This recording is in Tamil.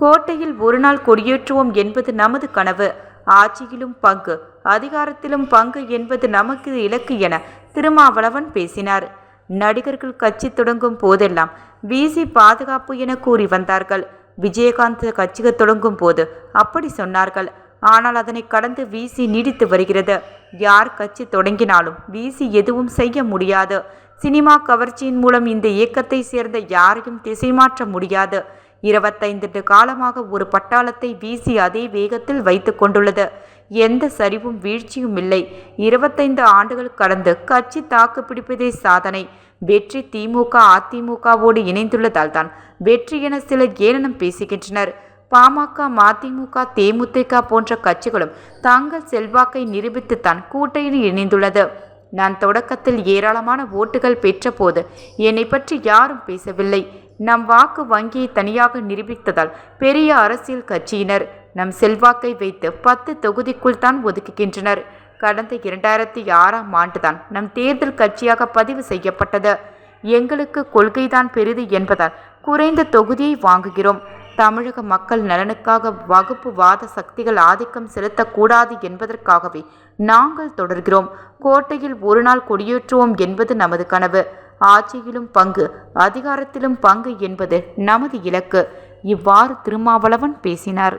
கோட்டையில் ஒரு நாள் கொடியேற்றுவோம் என்பது நமது கனவு. ஆட்சியிலும் பங்கு, அதிகாரத்திலும் பங்கு என்பது நமக்கு இலக்கு என திருமாவளவன் பேசினார். நடிகர்கள் கட்சி தொடங்கும் போதெல்லாம் விசி பாதுகாப்பு என கூறி வந்தார்கள். விஜயகாந்த் கட்சிக்கு தொடங்கும் போது அப்படி சொன்னார்கள். ஆனால் அதனை கடந்து விசி நீடித்து வருகிறது. யார் கட்சி தொடங்கினாலும் விசி எதுவும் செய்ய முடியாது. சினிமா கவர்ச்சியின் மூலம் இந்த இயக்கத்தை சேர்ந்த யாரையும் திசை மாற்ற முடியாது. 25 காலமாக ஒரு பட்டாளத்தை விசி அதே வேகத்தில் வைத்து கொண்டுள்ளது. எந்த சரிவும் வீழ்ச்சியும் இல்லை. 25 ஆண்டுகள் கடந்து கட்சி தாக்கு பிடிப்பதே சாதனை. வெற்றி திமுக அதிமுகவோடு இணைந்துள்ளதால் தான் வெற்றி என சிலர் ஏளனம் பேசுகின்றனர். பாமக, மதிமுக, தேமுதிக போன்ற கட்சிகளும் தங்கள் செல்வாக்கை நிரூபித்துத்தான் கூட்டணியில் இணைந்துள்ளது. நான் தொடக்கத்தில் ஏராளமான ஓட்டுகள் பெற்ற போது என்னை பற்றி யாரும் பேசவில்லை. நம் வாக்கு வங்கியை தனியாக நிரூபித்ததால் பெரிய அரசியல் கட்சியினர் நம் செல்வாக்கை வைத்து 10 தொகுதிக்குள் தான் ஒதுக்குகின்றனர். கடந்த 2006ஆம் ஆண்டுதான் நம் தேர்தல் கட்சியாக பதிவு செய்யப்பட்டது. எங்களுக்கு கொள்கைதான் பெரிது என்பதால் குறைந்த தொகுதியை வாங்குகிறோம். தமிழக மக்கள் நலனுக்காக வகுப்புவாத சக்திகள் ஆதிக்கம் செலுத்தக்கூடாது என்பதற்காகவே நாங்கள் தொடர்கிறோம். கோட்டையில் ஒரு நாள் கொடியேற்றுவோம் என்பது நமது கனவு. ஆட்சியிலும் பங்கு, அதிகாரத்திலும் பங்கு என்பது நமது இலக்கு. இவ்வாறு திருமாவளவன் பேசினார்.